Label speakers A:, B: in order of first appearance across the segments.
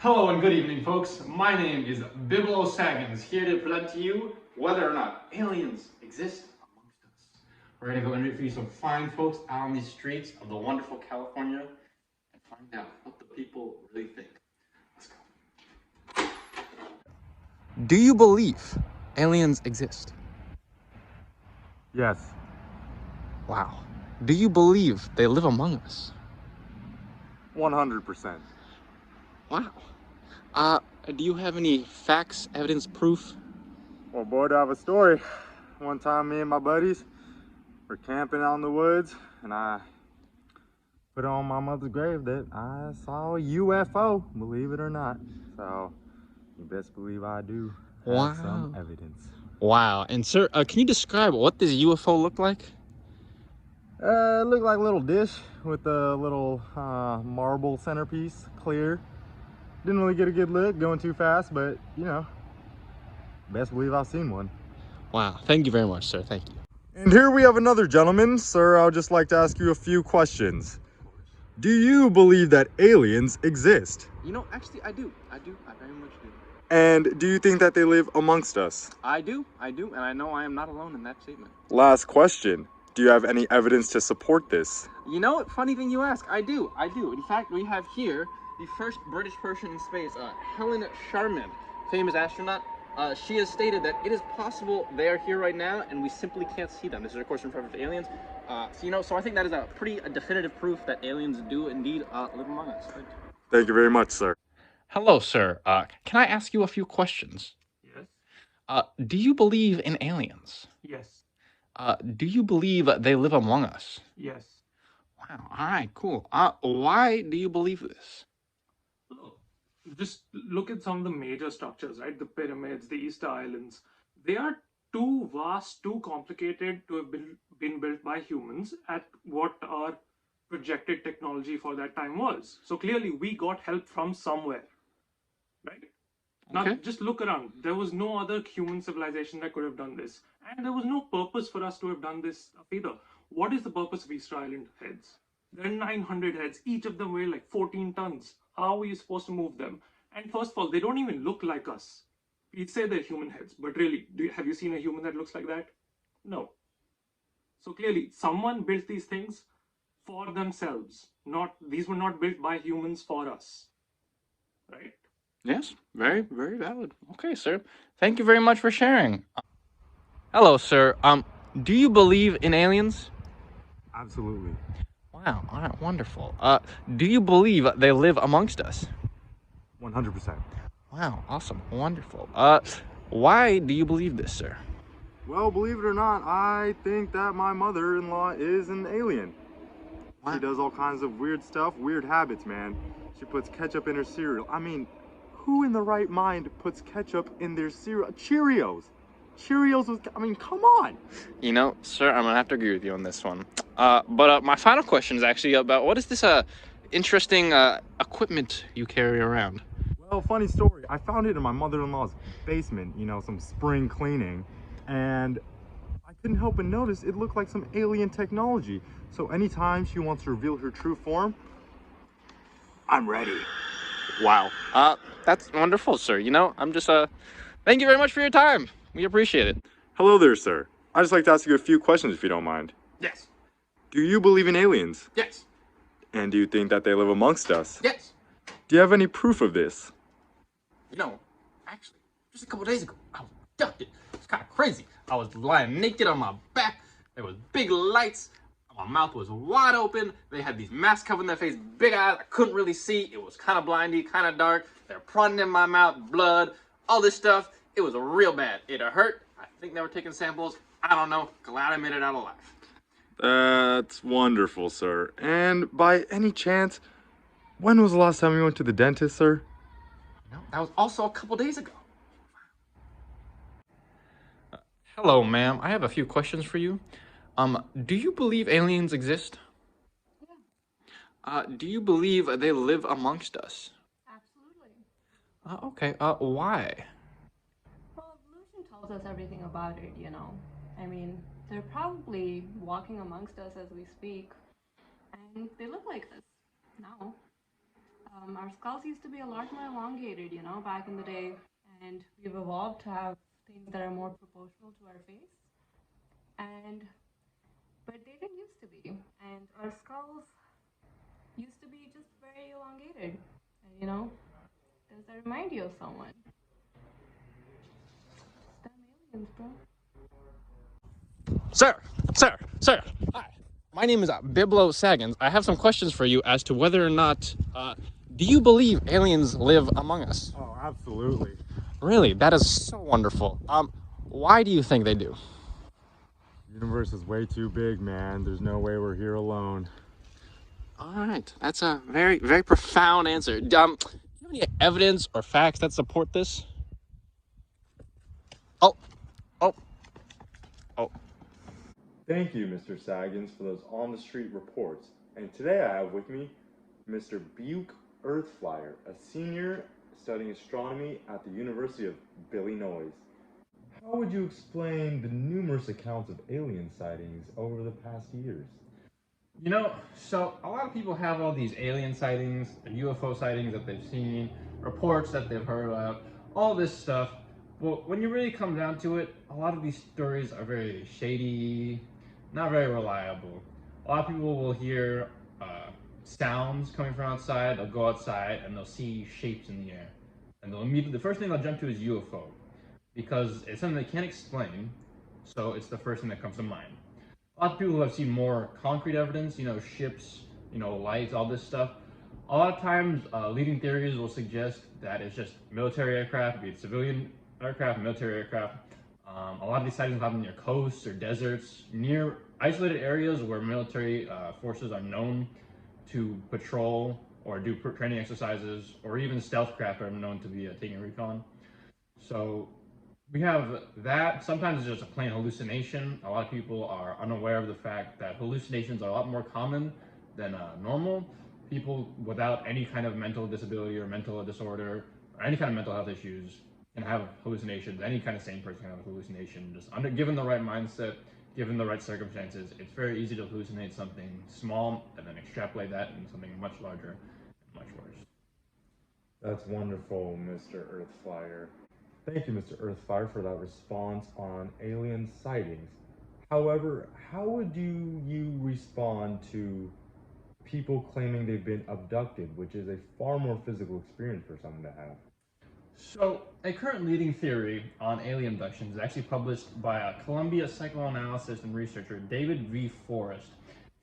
A: Hello and good evening, folks. My name is Biblo Saggins, here to present to you whether or not aliens exist amongst us. We're going to go interview some fine folks out on these streets of the wonderful California and find out what the people really think. Let's go. Do you believe aliens exist?
B: Yes.
A: Wow. Do you believe they live among us?
B: 100%.
A: Wow. Do you have any facts, evidence, proof?
B: Well, boy, do I have a story. One time, me and my buddies were camping out in the woods, and I put on my mother's grave that I saw a UFO, believe it or not. So, you best believe I do have some evidence.
A: Wow. And sir, can you describe what this UFO looked like?
B: It looked like a little dish with a little marble centerpiece, clear. Didn't really get a good look, going too fast, but, you know, best believe I've seen one.
A: Wow. Thank you very much, sir. Thank you.
B: And here we have another gentleman. Sir, I would just like to ask you a few questions. Do you believe that aliens exist?
A: You know, actually, I do. I very much do.
B: And do you think that they live amongst us?
A: I do, and I know I am not alone in that statement.
B: Last question. Do you have any evidence to support this?
A: You know, funny thing you ask, I do. In fact, we have here the first British person in space, Helen Sharman, famous astronaut. She has stated that it is possible they are here right now, and we simply can't see them. This is, of course, in reference to aliens. So I think that is a pretty definitive proof that aliens do indeed live among us.
B: Thank you very much, sir.
A: Hello, sir. Can I ask you a few questions?
C: Yes.
A: Do you believe in aliens?
C: Yes.
A: Do you believe they live among us?
C: Yes.
A: Wow. All right. Cool. Why do you believe this?
C: Look, just look at some of the major structures, right? The pyramids, the Easter Islands. They are too vast, too complicated to have been built by humans at what our projected technology for that time was. So clearly, we got help from somewhere, right? Now,
A: Okay.
C: just look around. There was no other human civilization that could have done this. And there was no purpose for us to have done this either. What is the purpose of Easter Island heads? There are 900 heads. Each of them weigh like 14 tons. How are you supposed to move them? And first of all, they don't even look like us. We say they're human heads, but really, have you seen a human that looks like that? No. So clearly, someone built these things for themselves. These were not built by humans for us. Right?
A: Yes, very, very valid. Okay, sir. Thank you very much for sharing. Hello, sir. Do you believe in aliens?
B: Absolutely.
A: Wow. All right. Wonderful. Do you believe they live amongst us?
B: 100%.
A: Wow. Awesome. Wonderful. Why do you believe this, sir?
B: Well, believe it or not, I think that my mother-in-law is an alien.
A: Wow.
B: She does all kinds of weird stuff, weird habits, man. She puts ketchup in her cereal. I mean, who in the right mind puts ketchup in their cereal? Cheerios. Cheerios with, I mean, come on.
A: You know, sir, I'm gonna have to agree with you on this one. But my final question is actually about what is this interesting equipment you carry around?
B: Well, funny story. I found it in my mother-in-law's basement, you know, some spring cleaning, and I couldn't help but notice it looked like some alien technology. So anytime she wants to reveal her true form, I'm ready.
A: Wow. That's wonderful, sir. You know, I'm just thank you very much for your time. We appreciate it.
B: Hello there, sir. I'd just like to ask you a few questions if you don't mind.
C: Yes.
B: Do you believe in aliens?
C: Yes.
B: And do you think that they live amongst us?
C: Yes.
B: Do you have any proof of this?
A: You know, actually, just a couple days ago, I was abducted. It's kind of crazy. I was lying naked on my back. There was big lights. My mouth was wide open. They had these masks covering their face, big eyes. I couldn't really see. It was kind of blindy, kind of dark. They're prodding in my mouth, blood, all this stuff. It was real bad. It hurt. I think they were taking samples. I don't know. Glad I made it out alive.
B: That's wonderful, sir. And by any chance, when was the last time you went to the dentist, sir?
A: No, that was also a couple days ago. Hello, ma'am. I have a few questions for you. Do you believe aliens exist?
D: Yeah,
A: Do you believe they live amongst us?
D: absolutely.
A: Okay. Why?
D: Well, evolution tells us everything about it, you know. I mean, they're probably walking amongst us as we speak, and they look like this now. Our skulls used to be a lot more elongated, you know, back in the day, and we've evolved to have things that are more proportional to our face. And but they didn't used to be, and our skulls used to be just very elongated. And you know, does that remind you of someone? It's them aliens, bro.
A: Sir. Hi. My name is Biblo Saggins. I have some questions for you as to whether or not, do you believe aliens live among us?
B: Oh, absolutely.
A: Really? That is so wonderful. Why do you think they do?
B: The universe is way too big, man. There's no way we're here alone.
A: All right. That's a very, very profound answer. Do you have any evidence or facts that support this? Oh, oh, oh.
B: Thank you, Mr. Saggins, for those on-the-street reports. And today I have with me Mr. Buke Earthflyer, a senior studying astronomy at the University of Illinois. How would you explain the numerous accounts of alien sightings over the past years?
A: You know, so a lot of people have all these alien sightings, UFO sightings that they've seen, reports that they've heard about, all this stuff. But when you really come down to it, a lot of these stories are very shady, not very reliable. A lot of people will hear sounds coming from outside, they'll go outside and they'll see shapes in the air. And they'll immediately, the first thing they'll jump to is UFO, because it's something they can't explain, so it's the first thing that comes to mind. A lot of people who have seen more concrete evidence, you know, ships, you know, lights, all this stuff. A lot of times, leading theories will suggest that it's just military aircraft, be it civilian aircraft, military aircraft. A lot of these sightings happen near coasts or deserts, near isolated areas where military forces are known to patrol or do training exercises, or even stealth craft are known to be taking recon. So we have that. Sometimes it's just a plain hallucination. A lot of people are unaware of the fact that hallucinations are a lot more common than normal. People without any kind of mental disability or mental disorder or any kind of mental health issues can have hallucinations. Any kind of sane person can have a hallucination. Just given the right mindset, given the right circumstances, it's very easy to hallucinate something small and then extrapolate that into something much larger and much worse.
B: That's wonderful, Mr. Earthflyer. Thank you, Mr. Earthflyer, for that response on alien sightings. However, how would you respond to people claiming they've been abducted, which is a far more physical experience for someone to have?
A: So, a current leading theory on alien abductions is actually published by a Columbia psychoanalyst and researcher, David V. Forrest.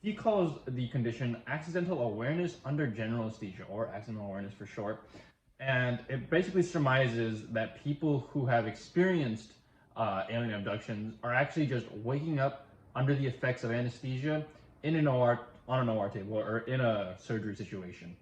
A: He calls the condition accidental awareness under general anesthesia, or accidental awareness for short. And it basically surmises that people who have experienced alien abductions are actually just waking up under the effects of anesthesia in an OR, on an OR table or in a surgery situation.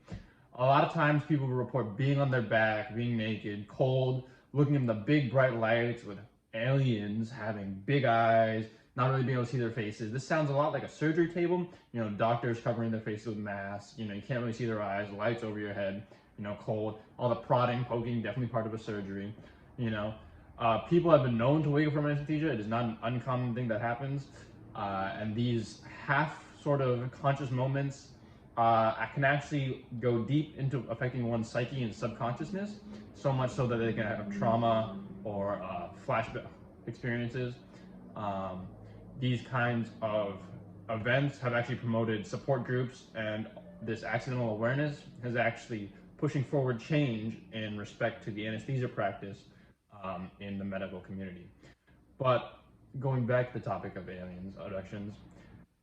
A: A lot of times people will report being on their back, being naked, cold, looking in the big bright lights with aliens having big eyes, not really being able to see their faces. This sounds a lot like a surgery table. You know, doctors covering their faces with masks. You know, you can't really see their eyes, lights over your head, you know, cold. All the prodding, poking, definitely part of a surgery. You know, people have been known to wake up from anesthesia. It is not an uncommon thing that happens. And these half sort of conscious moments can actually go deep into affecting one's psyche and subconsciousness, so much so that they can have trauma or flashback experiences. These kinds of events have actually promoted support groups, and this accidental awareness is actually pushing forward change in respect to the anesthesia practice in the medical community. But going back to the topic of aliens, abductions,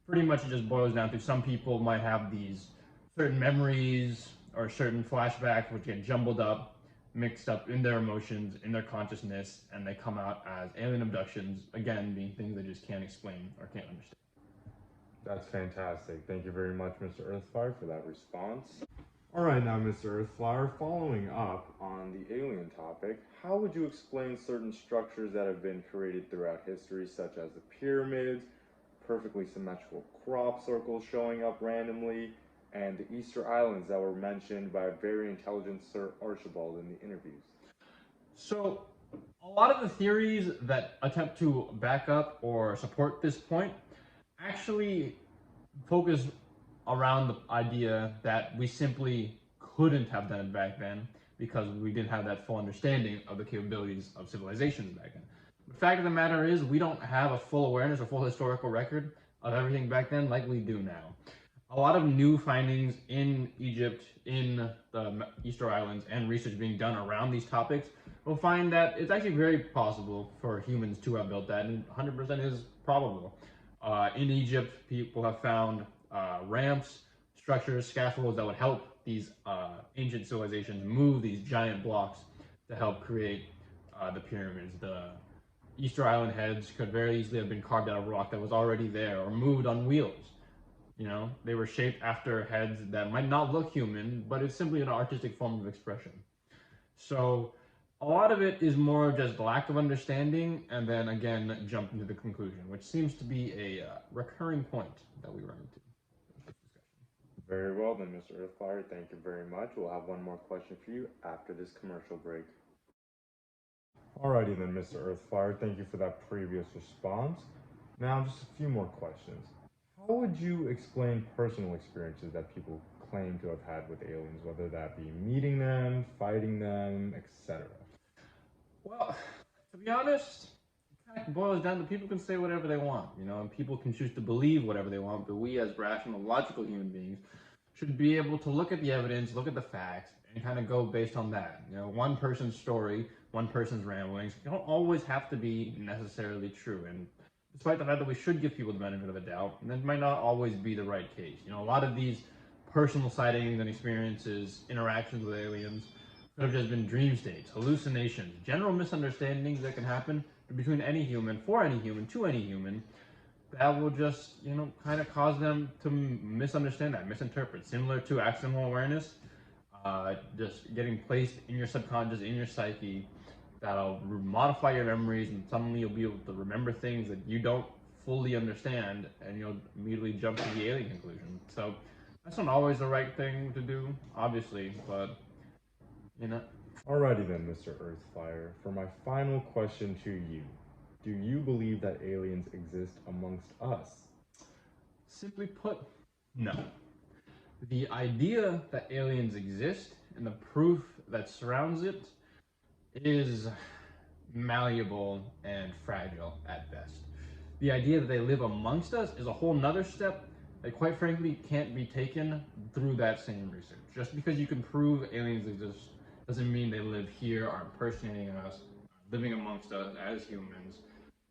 A: pretty much it just boils down to some people might have these certain memories or certain flashbacks which get jumbled up, mixed up in their emotions, in their consciousness, and they come out as alien abductions, again, being things they just can't explain or can't understand.
B: That's fantastic. Thank you very much, Mr. Earthflyer, for that response. All right, now, Mr. Earthflyer, following up on the alien topic, how would you explain certain structures that have been created throughout history, such as the pyramids, perfectly symmetrical crop circles showing up randomly, and the Easter Islands that were mentioned by a very intelligent Sir Archibald in the interviews?
A: So, a lot of the theories that attempt to back up or support this point actually focus around the idea that we simply couldn't have done it back then because we didn't have that full understanding of the capabilities of civilizations back then. The fact of the matter is, we don't have a full awareness or full historical record of everything back then like we do now. A lot of new findings in Egypt, in the Easter Islands, and research being done around these topics will find that it's actually very possible for humans to have built that, and 100% is probable. In Egypt, people have found ramps, structures, scaffolds that would help these ancient civilizations move these giant blocks to help create the pyramids. The Easter Island heads could very easily have been carved out of rock that was already there or moved on wheels. You know, they were shaped after heads that might not look human, but it's simply an artistic form of expression. So a lot of it is more just lack of understanding, and then again, jump into the conclusion, which seems to be a recurring point that we run into.
B: Very well then, Mr. Earthfire. Thank you very much. We'll have one more question for you after this commercial break. Alrighty then, Mr. Earthfire. Thank you for that previous response. Now, just a few more questions. How would you explain personal experiences that people claim to have had with aliens, whether that be meeting them, fighting them, etc.?
A: Well, to be honest, it kind of boils down to people can say whatever they want, you know, and people can choose to believe whatever they want, but we as rational, logical human beings should be able to look at the evidence, look at the facts, and kind of go based on that. You know, one person's story, one person's ramblings don't always have to be necessarily true, and despite the fact that we should give people the benefit of the doubt, that might not always be the right case. You know, a lot of these personal sightings and experiences, interactions with aliens, could have just been dream states, hallucinations, general misunderstandings that can happen between any human, for any human, to any human, that will just, you know, kind of cause them to misunderstand that, misinterpret. Similar to accidental awareness, just getting placed in your subconscious, in your psyche, that'll modify your memories, and suddenly you'll be able to remember things that you don't fully understand, and you'll immediately jump to the alien conclusion. So that's not always the right thing to do, obviously, but, you know.
B: Alrighty then, Mr. Earthfire. For my final question to you, do you believe that aliens exist amongst us?
A: Simply put, no. The idea that aliens exist and the proof that surrounds it is malleable and fragile at best. The idea that they live amongst us is a whole nother step that quite frankly can't be taken through that same research. Just because you can prove aliens exist doesn't mean they live here, are impersonating us, living amongst us as humans.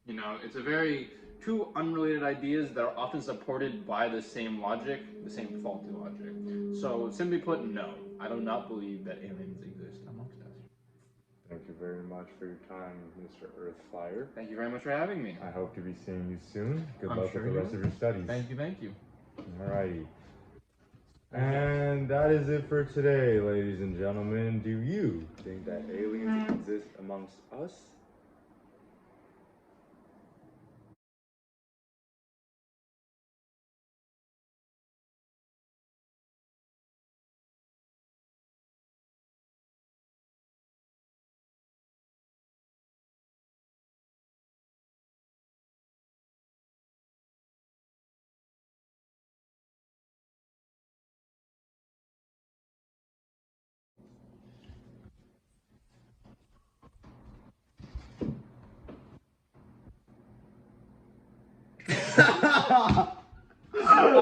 A: You know, it's a very two unrelated ideas that are often supported by the same logic, the same faulty logic. So simply put, no, I do not believe that aliens exist amongst us.
B: Thank you very much for your time, Mr. Earthfire.
A: Thank you very much for having me.
B: I hope to be seeing you soon. Good
A: I'm
B: luck
A: sure
B: with the rest of your studies.
A: Thank you, thank you.
B: Alrighty. And that is it for today, ladies and gentlemen. Do you think that aliens exist amongst us?